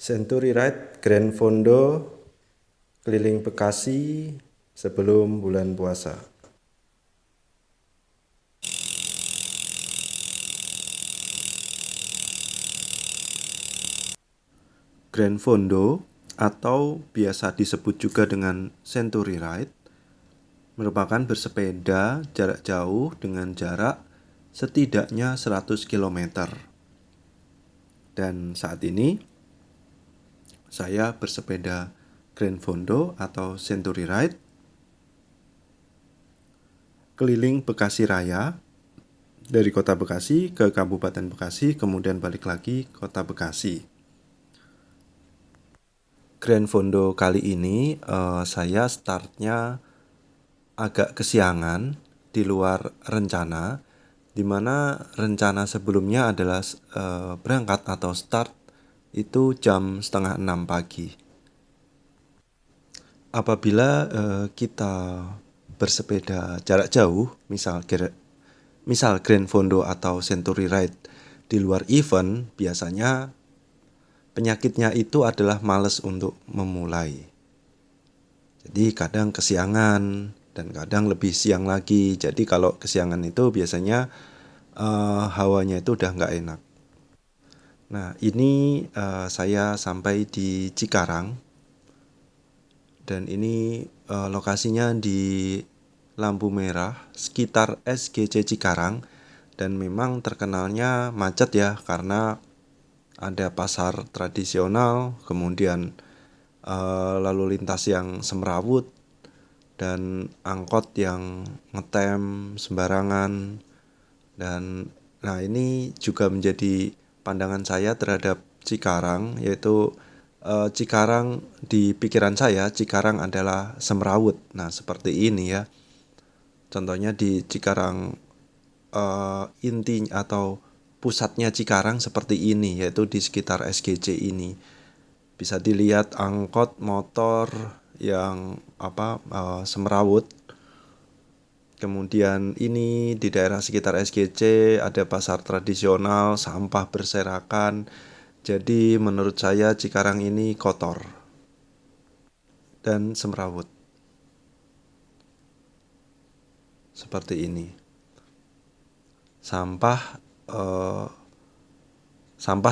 Century Ride Grand Fondo keliling Bekasi sebelum bulan puasa. Grand Fondo atau biasa disebut juga dengan Century Ride merupakan bersepeda jarak jauh dengan jarak setidaknya 100 km. Dan saat ini saya bersepeda Grand Fondo atau Century Ride keliling Bekasi Raya dari kota Bekasi ke Kabupaten Bekasi, kemudian balik lagi kota Bekasi. Grand Fondo kali ini saya startnya agak kesiangan di luar rencana, di mana rencana sebelumnya adalah berangkat atau start itu jam 5:30 pagi. Apabila kita bersepeda jarak jauh, misal Grand Fondo atau Century Ride di luar event, biasanya penyakitnya itu adalah malas untuk memulai. Jadi kadang kesiangan dan kadang lebih siang lagi. Jadi kalau kesiangan itu biasanya hawanya itu udah nggak enak. Nah ini saya sampai di Cikarang dan ini lokasinya di lampu merah sekitar SGC Cikarang, dan memang terkenalnya macet ya karena ada pasar tradisional, kemudian lalu lintas yang semrawut dan angkot yang ngetem sembarangan. Dan nah ini juga menjadi pandangan saya terhadap Cikarang, yaitu Cikarang di pikiran saya, Cikarang adalah semrawut. Nah seperti ini ya, contohnya di Cikarang inti atau pusatnya Cikarang seperti ini, yaitu di sekitar SGC ini. Bisa dilihat angkot motor yang semrawut. Kemudian ini di daerah sekitar SGC ada pasar tradisional, sampah berserakan. Jadi menurut saya Cikarang ini kotor dan semrawut. Seperti ini. Sampah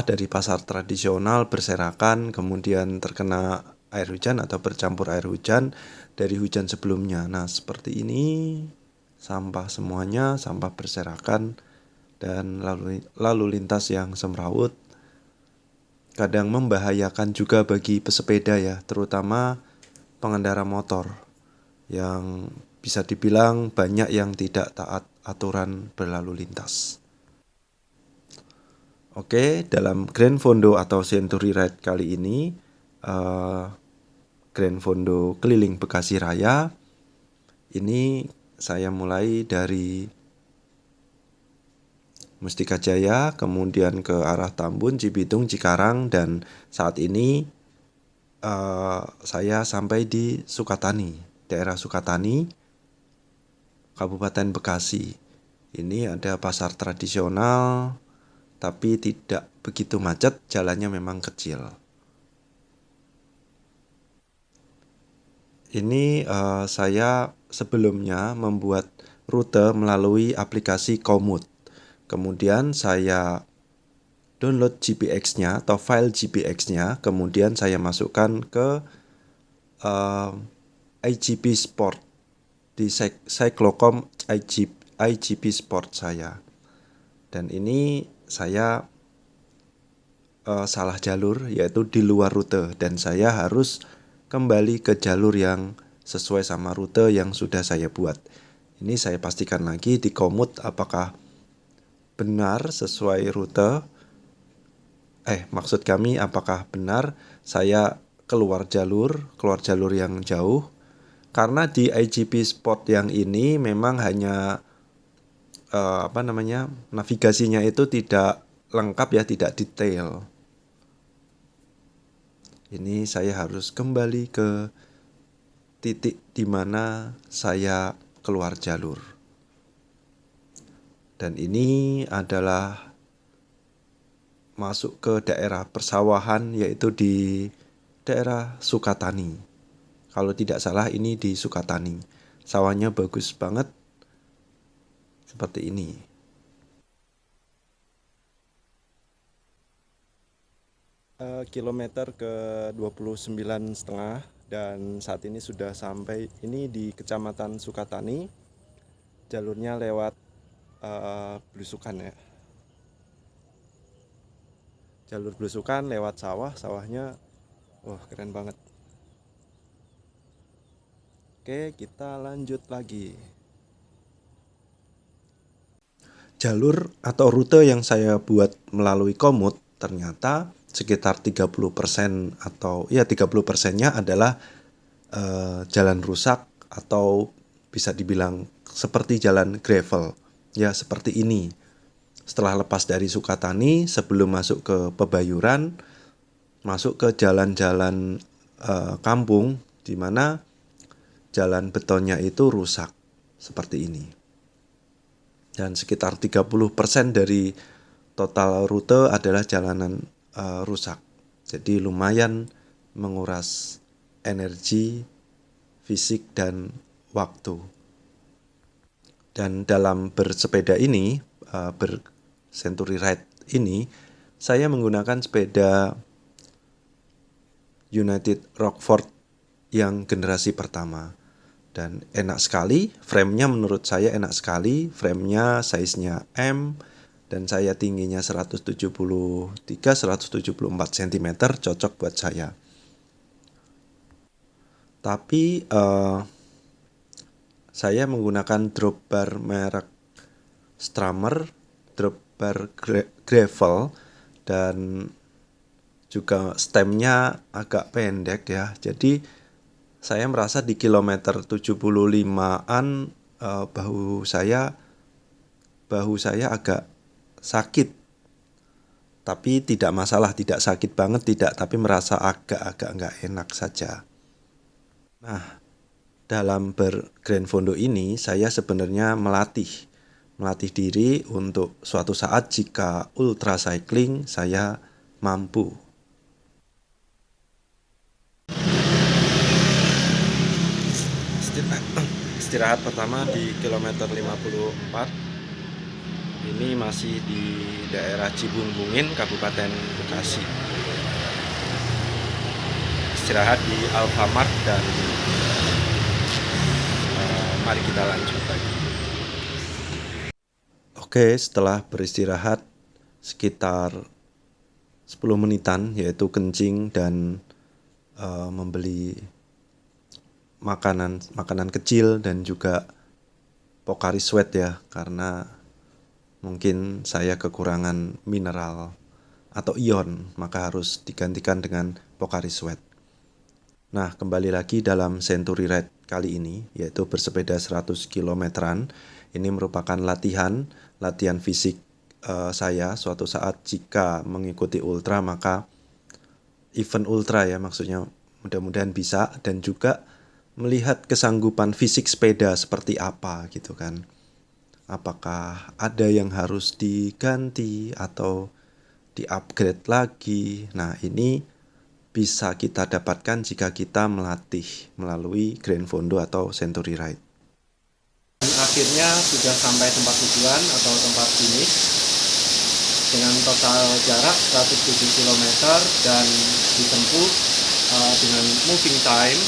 dari pasar tradisional berserakan, kemudian terkena air hujan atau bercampur air hujan dari hujan sebelumnya. Nah seperti ini, sampah semuanya, sampah berserakan dan lalu lintas yang semrawut. Kadang membahayakan juga bagi pesepeda ya, terutama pengendara motor yang bisa dibilang banyak yang tidak taat aturan berlalu lintas. Oke, dalam Grand Fondo atau Century Ride kali ini, Grand Fondo keliling Bekasi Raya, ini saya mulai dari Mustika Jaya, kemudian ke arah Tambun, Cibitung, Cikarang, dan saat ini saya sampai di Sukatani, daerah Sukatani, Kabupaten Bekasi. Ini ada pasar tradisional, tapi tidak begitu macet, jalannya memang kecil. Ini saya sebelumnya membuat rute melalui aplikasi Komoot. Kemudian saya download GPX-nya atau file GPX-nya, kemudian saya masukkan ke IGP Sport di Cyclocom IGP Sport saya. Dan ini saya salah jalur, yaitu di luar rute, dan saya harus kembali ke jalur yang sesuai sama rute yang sudah saya buat. Ini saya pastikan lagi di Komoot apakah benar sesuai rute. Maksud kami apakah benar saya keluar jalur yang jauh. Karena di IGP Sport yang ini memang hanya navigasinya itu tidak lengkap ya, tidak detail. Ini saya harus kembali ke titik di mana saya keluar jalur. Dan ini adalah masuk ke daerah persawahan, yaitu di daerah Sukatani. Kalau tidak salah ini di Sukatani. Sawahnya bagus banget seperti ini. Kilometer ke 29,5 dan saat ini sudah sampai ini di Kecamatan Sukatani. Jalurnya lewat belusukan ya. Jalur belusukan lewat sawah, sawahnya wah keren banget. Oke, kita lanjut lagi. Jalur atau rute yang saya buat melalui Komoot ternyata sekitar 30% atau ya 30%-nya adalah jalan rusak atau bisa dibilang seperti jalan gravel. Ya, seperti ini. Setelah lepas dari Sukatani, sebelum masuk ke Pebayuran, masuk ke jalan-jalan kampung di mana jalan betonnya itu rusak seperti ini. Dan sekitar 30% dari total rute adalah jalanan rusak. Jadi lumayan menguras energi, fisik, dan waktu. Dan dalam bersepeda ini, Century Ride ini, saya menggunakan sepeda United Rockford yang generasi pertama. Dan enak sekali, frame-nya menurut saya enak sekali, frame-nya size-nya M, dan saya tingginya 173-174 cm, cocok buat saya. Tapi saya menggunakan drop bar merek Strammer, drop bar gravel, dan juga stemnya agak pendek ya. Jadi saya merasa di kilometer 75-an bahu saya agak sakit. Tapi tidak masalah, tidak sakit banget, tidak, tapi merasa agak-agak nggak enak saja. Nah, dalam berGrand Fondo ini saya sebenarnya melatih diri untuk suatu saat jika ultra cycling saya mampu. Istirahat pertama di kilometer 54. Ini masih di daerah Cibungbungin, Kabupaten Bekasi. Istirahat di Alfamart dan mari kita lanjut lagi. Oke, setelah beristirahat sekitar 10 menitan, yaitu kencing dan membeli makanan kecil dan juga Pocari Sweat ya, karena mungkin saya kekurangan mineral atau ion, maka harus digantikan dengan Pocari Sweat. Nah, kembali lagi dalam Century Ride kali ini, yaitu bersepeda 100 kilometeran. Ini merupakan latihan fisik saya suatu saat jika mengikuti ultra, maka event ultra ya maksudnya, mudah-mudahan bisa, dan juga melihat kesanggupan fisik sepeda seperti apa gitu kan. Apakah ada yang harus diganti atau di-upgrade lagi. Nah, ini bisa kita dapatkan jika kita melatih melalui Grand Fondo atau Century Ride. Dan akhirnya sudah sampai tempat tujuan atau tempat finish dengan total jarak 107 km dan ditempuh dengan moving time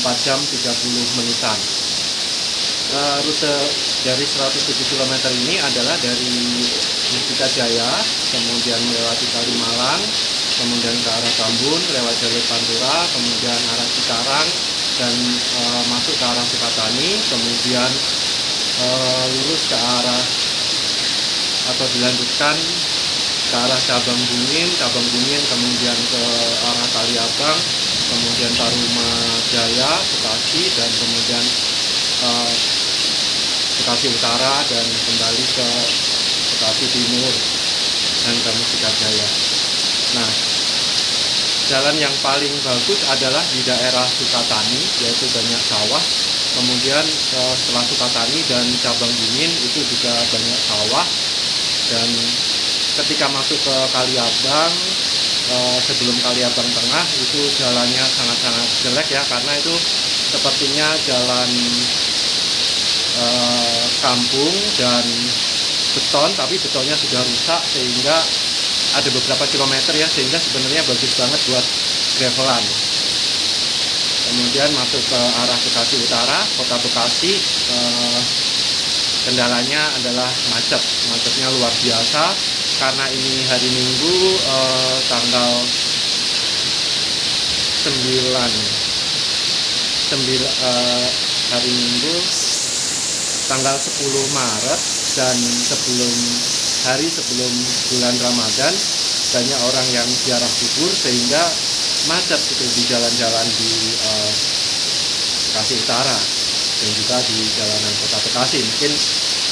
4 jam 30 menitan. Rute dari 107 km ini adalah dari Mustika Jaya, kemudian melewati Kalimalang, kemudian ke arah Tambun, lewat jalur Pantura, kemudian arah Cikarang, dan masuk ke arah Sukatani, kemudian lurus ke arah atau dilanjutkan ke arah Cabang Bungin, kemudian ke arah Kaliabang, kemudian Tarumajaya, Bekasi, dan kemudian Bekasi Utara, dan kembali ke Bekasi Timur dan ke Mustika Jaya. Nah, jalan yang paling bagus adalah di daerah Sukatani, yaitu banyak sawah. Kemudian setelah Sukatani dan Cabang Bungin itu juga banyak sawah, dan ketika masuk ke Kaliabang, sebelum Kaliabang Tengah itu jalannya sangat-sangat jelek ya, karena itu sepertinya jalan kampung dan beton, tapi betonnya sudah rusak sehingga ada beberapa kilometer ya, sehingga sebenarnya bagus banget buat gravelan. Kemudian masuk ke arah Bekasi Utara, kota Bekasi, kendalanya adalah macetnya luar biasa karena ini hari Minggu, tanggal 9 hari Minggu tanggal 10 Maret, dan hari sebelum bulan Ramadan banyak orang yang ziarah kubur sehingga macet itu di jalan-jalan di Bekasi Utara dan juga di jalanan kota Bekasi, mungkin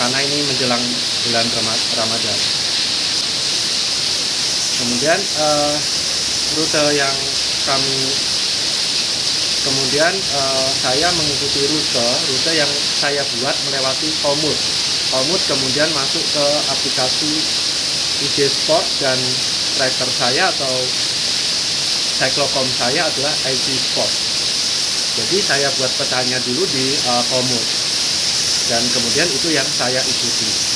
karena ini menjelang bulan Ramadan. Kemudian rute yang kemudian saya mengikuti rute yang saya buat melewati Komoot, kemudian masuk ke aplikasi IG Sport, dan tracker saya atau cyclocom saya adalah IG Sport. Jadi saya buat petanya dulu di Komoot, dan kemudian itu yang saya ikuti.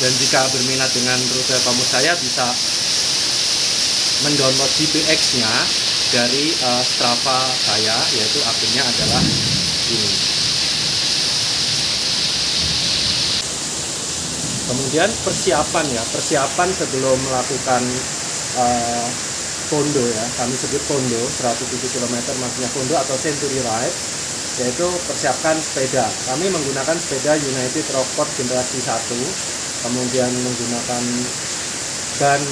Dan jika berminat dengan rute Komoot, saya bisa mendownload GPX-nya dari Strava saya, yaitu akunnya adalah ini. Kemudian persiapan sebelum melakukan Kondo ya, kami sebut Kondo 107 km, maksudnya Kondo atau Century Ride, yaitu persiapkan sepeda. Kami menggunakan sepeda United Rockport generasi 1, kemudian menggunakan ban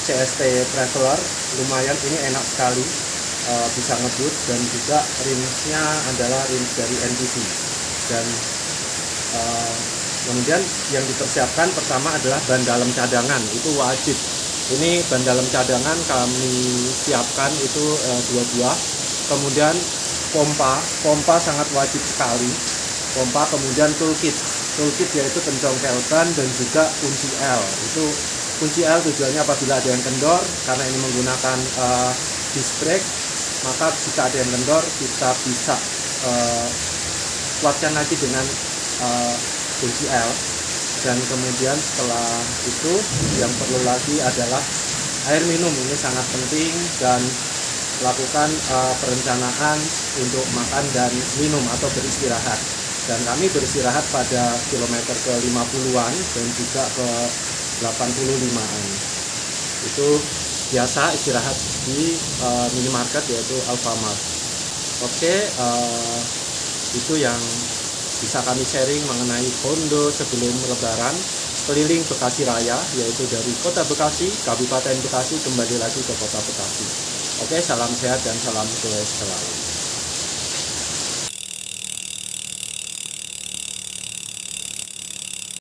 CST Traveler, lumayan, ini enak sekali, bisa ngebut, dan juga rimsnya adalah rims dari NTV. Dan kemudian yang dipersiapkan pertama adalah ban dalam cadangan, itu wajib. Ini ban dalam cadangan kami siapkan itu 2 buah. Kemudian pompa sangat wajib sekali. Kemudian toolkit yaitu pencongkel ban dan juga kunci L. Itu kunci L tujuannya apabila ada yang kendor, karena ini menggunakan disc brake, maka jika ada yang kendor kita bisa kuatkan lagi dengan kunci L. Dan kemudian setelah itu yang perlu lagi adalah air minum, ini sangat penting, dan lakukan perencanaan untuk makan dan minum atau beristirahat. Dan kami beristirahat pada kilometer ke 50-an dan juga ke 85-an. Itu biasa istirahat di minimarket, yaitu Alfamart. Oke, itu yang bisa kami sharing mengenai Kondo sebelum Lebaran keliling Bekasi Raya, yaitu dari Kota Bekasi, Kabupaten Bekasi, kembali lagi ke Kota Bekasi. Oke, salam sehat dan salam sukses selalu.